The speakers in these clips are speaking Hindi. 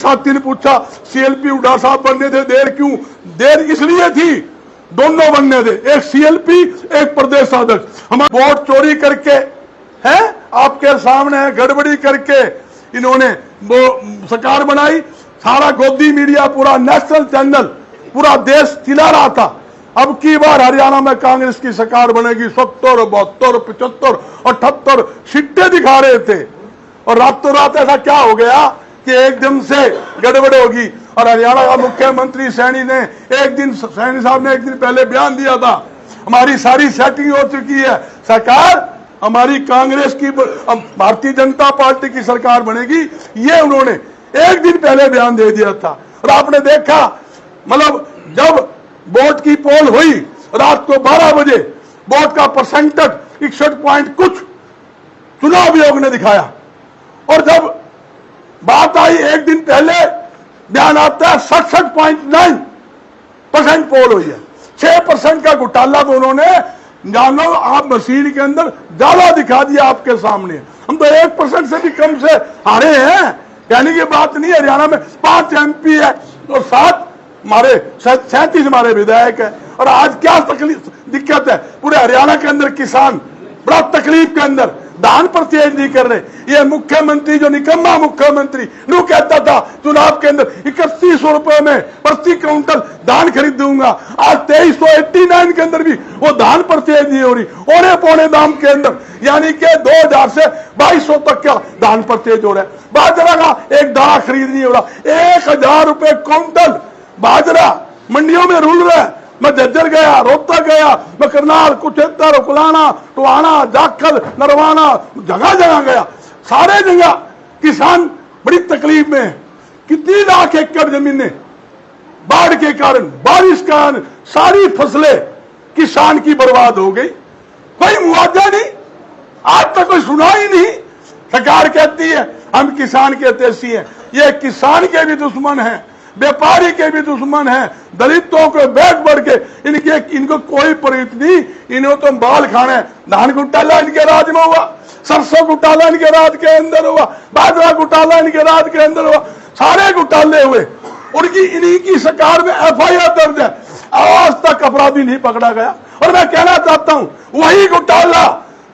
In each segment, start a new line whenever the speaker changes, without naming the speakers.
साथी ने पूछा सीएलपी हुड्डा साहब बनने थे, देर क्यों? देर इसलिए थी, दोनों बनने थे, एक सीएलपी एक प्रदेश अध्यक्ष। हमारे वोट चोरी करके है, आपके सामने है, गड़बड़ी करके इन्होंने वो सरकार बनाई। सारा गोदी मीडिया, पूरा नेशनल चैनल, पूरा देश चिल्ला रहा था अब की बार हरियाणा में कांग्रेस की सरकार बनेगी। 70, 72, 75, 78 सीटें दिखा रहे थे और रातों रात ऐसा क्या हो गया कि एकदम से गड़बड़ होगी। और हरियाणा का मुख्यमंत्री सैनी ने सैनी साहब ने एक दिन पहले बयान दिया था, हमारी सारी सेटिंग हो चुकी है, सरकार हमारी कांग्रेस की, भारतीय जनता पार्टी की सरकार बनेगी। ये उन्होंने एक दिन पहले बयान दे दिया था। और आपने देखा, मतलब जब वोट की पोल हुई रात को 12 बजे, वोट का परसेंटेज 61 पॉइंट कुछ चुनाव आयोग ने दिखाया। और जब बात आई एक दिन पहले, बयान आता है 67.9% पोल हुई है। 6% का घोटाला तो उन्होंने, जानो आप मशीन के अंदर ज्यादा दिखा दिया आपके सामने। हम तो 1% से भी कम से हारे हैं, कहने की बात नहीं। हरियाणा में 5 MP है और 7 हमारे 37 हमारे विधायक है। और आज क्या दिक्कत है, पूरे हरियाणा के अंदर किसान बड़ा तकलीफ के अंदर, धान परचेज नहीं कर रहे। ये मुख्यमंत्री जो निकम्मा मुख्यमंत्री नु कहता था चुनाव के अंदर 3100 रुपए में प्रति क्विंटल धान खरीद दूंगा, आज 2389 के अंदर भी वो धान परचेज नहीं हो रही, औने पौने दाम के अंदर, यानी कि 2000 से 2200 तक का धान परचेज हो रहा है। बाजरा का एक दाना खरीद नहीं हो रहा, 1000 रुपए क्विंटल बाजरा मंडियों में रुल रहा है। मैं झज्जर गया, रोहतक गया, मैं करनाल, कुरुक्षेत्र, कुलाना, टोहाना, जाखल, नरवाना, जगह जगह गया, सारे जगह किसान बड़ी तकलीफ में है। कितनी लाख एकड़ जमीनें बाढ़ के कारण, बारिश के कारण सारी फसलें किसान की बर्बाद हो गई, कोई मुआवजा नहीं, आज तक कोई सुना ही नहीं। सरकार कहती है हम किसान के हितैषी हैं, ये किसान के भी दुश्मन हैं, व्यापारी के भी दुश्मन हैं, दलितों को बैठ बढ़ के इनको कोई परित नहीं। इन्हों तो बाल खाने, धान घोटाला इनके राज में हुआ, सरसों घोटाला इनके राज के अंदर हुआ, बाजरा घोटाला इनके राज के अंदर हुआ, सारे घोटाले हुए। उनकी इन्हीं की सरकार में FIR दर्ज है, आज तक अपराधी नहीं पकड़ा गया। और मैं कहना चाहता हूं, वही घोटाला,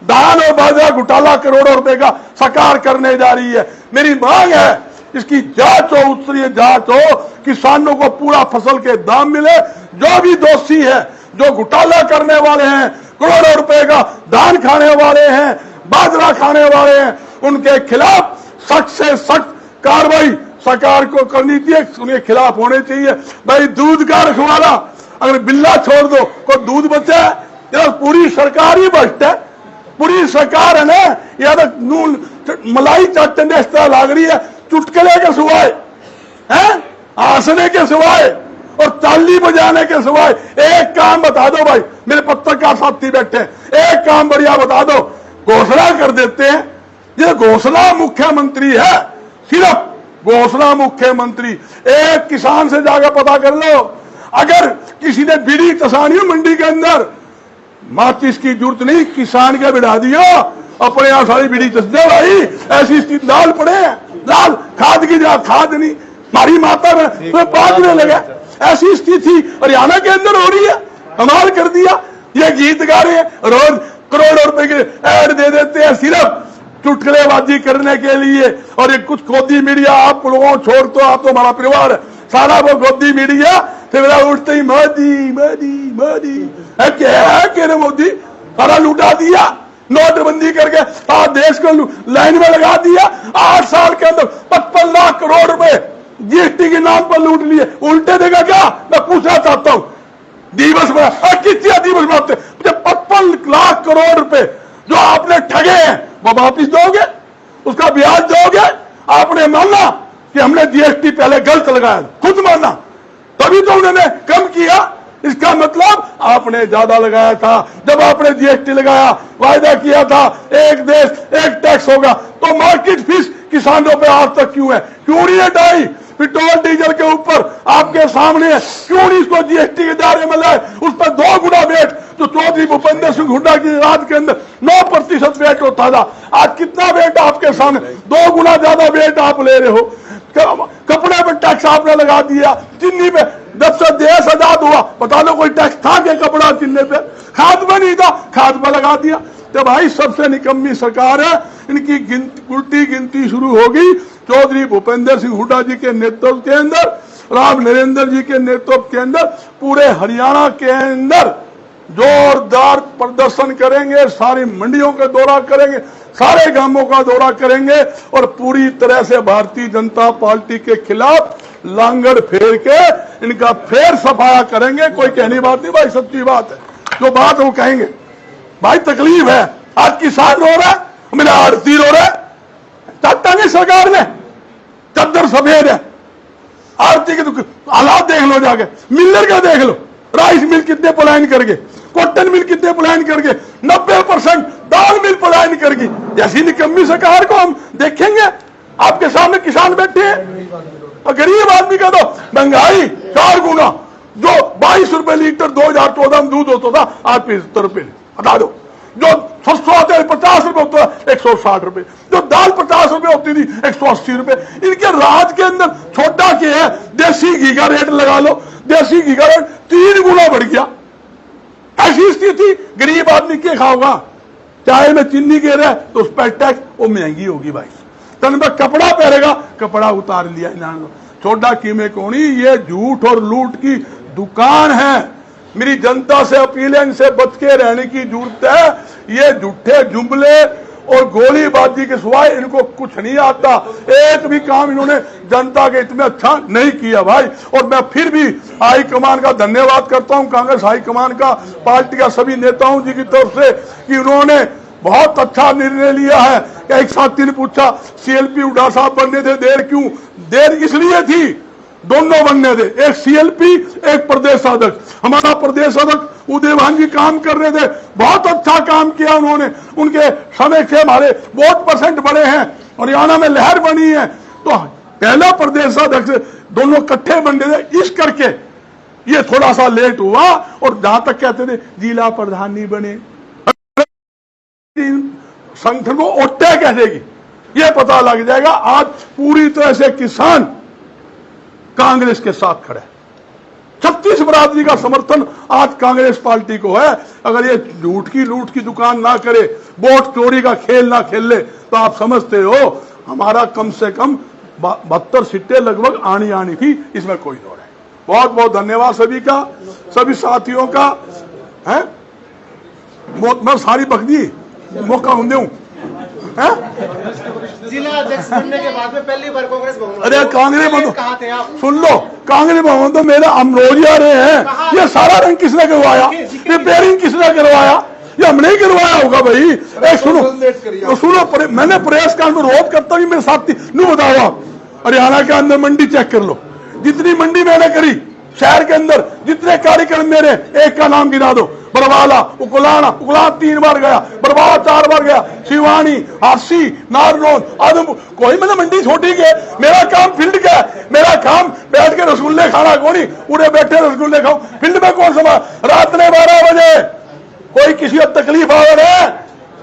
धान और बाजरा घोटाला करोड़ों रुपए का सरकार करने जा रही है। मेरी मांग है इसकी जांच हो, उत्तरीय जांच हो, किसानों को पूरा फसल के दाम मिले। जो भी दोषी है, जो घोटाला करने वाले हैं, करोड़ों रुपए का धान खाने वाले हैं, बाजरा खाने वाले हैं, उनके खिलाफ सख्त से सख्त कार्रवाई सरकार को करनी चाहिए, उनके खिलाफ होने चाहिए। भाई दूध का रखवाला, अगर बिल्ला छोड़ दो कोई दूध बचा है, या पूरी सरकार ही भ्रष्ट है। पूरी सरकार है ना, या तो नून मलाई चाटने इस तरह लाग रही है, चुटकले के सिवाय हैं, हंसने के सिवाय और ताली बजाने के सिवाय एक काम बता दो। भाई मेरे पत्रकार साथी बैठे हैं, एक काम बढ़िया बता दो। घोषणा कर देते हैं, ये घोषणा मुख्यमंत्री है, सिर्फ घोषणा मुख्यमंत्री। एक किसान से जाकर पता कर लो, अगर किसी ने बीड़ी तसानी हो मंडी के अंदर, माचिस की जरूरत नहीं, किसान के बिठा दियो, अपने यहां सारी बीड़ी तस दे। भाई ऐसी स्थिति, लाल पड़े हैं, लाल खाद की जगह खाद नहीं, हमारी माता में तो पागने लगा। ऐसी स्थिति हरियाणा के अंदर हो रही है, कमाल कर दिया। ये गीत गा रहे हैं, रोज करोड़ों रुपए के ऐड दे देते हैं सिर्फ चुटकुलेबाजी करने के लिए। और ये कुछ गोदी मीडिया, आप लोगों छोड़ तो, आप तो हमारा परिवार है, सारा वो गोदी मीडिया फिर उठते ही मोदी मोदी मोदी है, क्या है कि मोदी सारा लुटा दिया, नोटबंदी करके देश को लाइन में लगा दिया। 8 साल के अंदर 55 लाख करोड़ रुपए GST के नाम पर लूट लिए। उल्टे देगा क्या, मैं पूछना चाहता हूं। दिवस में कितना दिवस बनाते, 55 लाख करोड़ रुपए जो आपने ठगे हैं वो वापिस दोगे, उसका ब्याज दोगे। आपने माना कि हमने GST पहले गलत लगाया, खुद माना, तभी तो उन्होंने कम किया। इसका मतलब आपने ज्यादा लगाया था। जब आपने GST लगाया, वायदा किया था एक देश एक टैक्स होगा, तो मार्केट फीस किसानों पे आज तक क्यों है, क्यों नहीं हटाई? पेट्रोल डीजल के ऊपर आपके सामने है, क्यों नहीं इसको GST के दायरे में लाए? उस पर 2 गुना वेट जो चौधरी भूपेंद्र सिंह हुड्डा की राज के अंदर 9% वेट होता था, आज कितना वेट आपके सामने, 2 गुना ज्यादा वेट आप ले रहे हो। कपड़े पे टैक्स आपने लगा दिया, चीनी पे। जब से देश आजाद हुआ बता दो कोई टैक्स था क्या कपड़ा चीनी पे? खाद में नहीं था, खाद पे लगा दिया। तो भाई सबसे निकम्मी सरकार है। इनकी उल्टी गिनती शुरू होगी चौधरी भूपेंद्र सिंह हुड्डा जी के नेतृत्व के अंदर, राम नरेंद्र जी के नेतृत्व के अंदर। पूरे हरियाणा के अंदर जोरदार प्रदर्शन करेंगे, सारी मंडियों का दौरा करेंगे, सारे गांवों का दौरा करेंगे और पूरी तरह से भारतीय जनता पार्टी के खिलाफ लांगड़ फेर के इनका फेर सफाया करेंगे। कोई कहनी बात नहीं भाई, सच्ची बात है। जो बात वो कहेंगे भाई, तकलीफ है। आज किसान रो रहा है, मेरा आड़ती रो रहा है, चाहता नहीं सरकार ने चद्दर सफेद है। आड़ती के हालात देख लो, जाके मिलर का देख लो, राइस मिल कितने पलायन करके, कॉटन मिल कितने पलायन करके, 90% दाल मिल पलायन करके। ऐसी निकम्मी सरकार को हम देखेंगे? आपके सामने किसान बैठे हैं और गरीब आदमी का तो महंगाई 4 गुना। जो 22 रुपए लीटर 2014 में दूध होता था, आज 75 रुपए। बता दो, जो सरसों आते 50 रुपए होता है 160 रुपए, जो दाल 50 रुपए होती थी 180 रुपए। इनके राज के अंदर छोटा क्या है, देसी घी का रेट लगा लो, देसी घी का रेट 3 गुना बढ़ गया। ऐसी स्थिति गरीब आदमी के खाओगा? चाय में चीनी गिर है तो उस पर टैक्स, वो महंगी होगी भाई। तन में कपड़ा पहनेगा, कपड़ा उतार लिया इन्होंने। छोटा कीमे कोनी, ये झूठ और लूट की दुकान है। मेरी जनता से अपील है, इनसे बच के रहने की जरूरत है। ये झूठे जुमले और गोलीबाजी के सिवाय इनको कुछ नहीं आता। एक भी काम इन्होंने जनता के हित में अच्छा नहीं किया भाई। और मैं फिर भी हाईकमान का धन्यवाद करता हूं, कांग्रेस हाईकमान का, पार्टी का सभी नेताओं जी की तरफ से, कि उन्होंने बहुत अच्छा निर्णय लिया है। एक साथी ने पूछा सीएलपी हुड्डा साहब बनने थे, देर क्यों? देर इसलिए थी, दोनों बनने थे, एक सीएलपी एक प्रदेश अध्यक्ष। हमारा प्रदेश अध्यक्ष उदयभान जी काम कर रहे थे, बहुत अच्छा काम किया उन्होंने। उनके समय से हमारे वोट % बढ़े हैं, हरियाणा में लहर बनी है। तो पहला प्रदेश अध्यक्ष दोनों इकट्ठे बनने थे, इस करके ये थोड़ा सा लेट हुआ। और जहां तक कहते थे जिला प्रधान नहीं बने, संगठन को ओटे कैसेगी ये पता लग जाएगा। आज पूरी तरह से किसान कांग्रेस के साथ खड़े। 36 बरादरी का समर्थन आज कांग्रेस पार्टी को है। अगर ये झूठ की लूट की दुकान ना करे, वोट चोरी का खेल ना खेल ले, तो आप समझते हो हमारा कम से कम 72 सीटें लगभग आनी थी, इसमें कोई दौड़ है। बहुत बहुत धन्यवाद सभी का, सभी साथियों का है। मैं सारी बखदी मौका हूं दूं
जिला अध्यक्ष बनने के बाद में पहली बार कांग्रेस भवन।
अरे कांग्रेस भवन
कहाँ थे आप?
सुन लो, कांग्रेस भवन तो मेरा हम रोज आ रहे हैं। ये सारा रंग किसने करवाया, रिपेयरिंग किसने करवाया? ये हमने ही करवाया होगा भाई। एक सुनो, मैंने प्रेस काउंटर रोज करता हूँ, मेरे साथी नहीं बताओ आप। हरियाणा के अंदर मंडी चेक कर लो, जितनी मंडी मैंने करी शहर के अंदर, जितने कार्यक्रम मेरे, एक का नाम गिना दो। बरवाला, उकलाना 3 बार गया, बरवाला 4 बार गया, शिवानी, हासी, नारनौल, आदमपुर। कोई मैंने मंडी छोटी के, मेरा काम फील्ड का है। मेरा काम बैठ के रसगुल्ले खाना, कोनी पूरे बैठे रसगुल्ले खाओ। फील्ड में कौन समा? रात ने 12 बजे कोई किसी को तकलीफ आ रहा है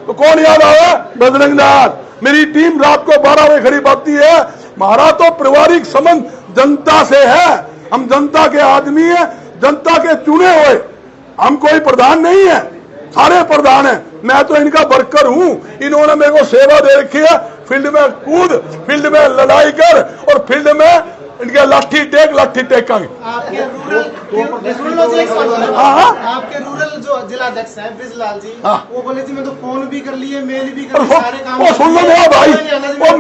तो कौन याद आया? बजरंगदार। मेरी टीम रात को 12 बजे खड़ी पाती है। हमारा तो पारिवारिक संबंध जनता से है, हम जनता के आदमी हैं, जनता के चुने हुए। हम कोई प्रधान नहीं है, सारे प्रधान हैं। मैं तो इनका वर्कर हूं। इन्होंने मेरे को सेवा दे रखी है, फील्ड में कूद, फील्ड में लड़ाई कर और फील्ड में इनके लाठी टेक
आपके रूरल जो जिला अध्यक्ष है ब्रिजलाल जी, वो बोले थी मैं तो फोन भी कर लिए, मेल भी कर लिए, सारे काम।
वो सुन लो मेरा भाई, वो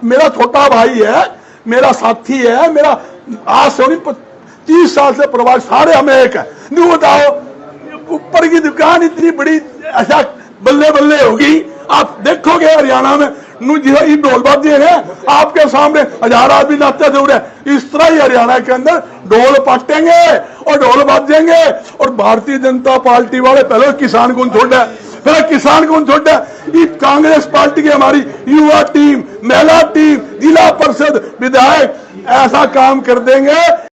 मेरा छोटा भाई है, मेरा साथी है, मेरा आज से 30 साल से प्रवास, सारे हमें एक है। नहीं बताओ, ऊपर की दुकान इतनी बड़ी ऐसा बल्ले बल्ले होगी, आप देखोगे हरियाणा में ढोलबाजी है आपके सामने, 1000 आदमी नाचते दौड़े। इस तरह ही हरियाणा के अंदर ढोल पाटेंगे और ढोल बाजेंगे। और भारतीय जनता पार्टी वाले पहले किसान को छोड़ा, फिर किसान को छोड़ा। कांग्रेस पार्टी की हमारी युवा टीम, महिला टीम, जिला परिषद, विधायक ऐसा काम कर देंगे।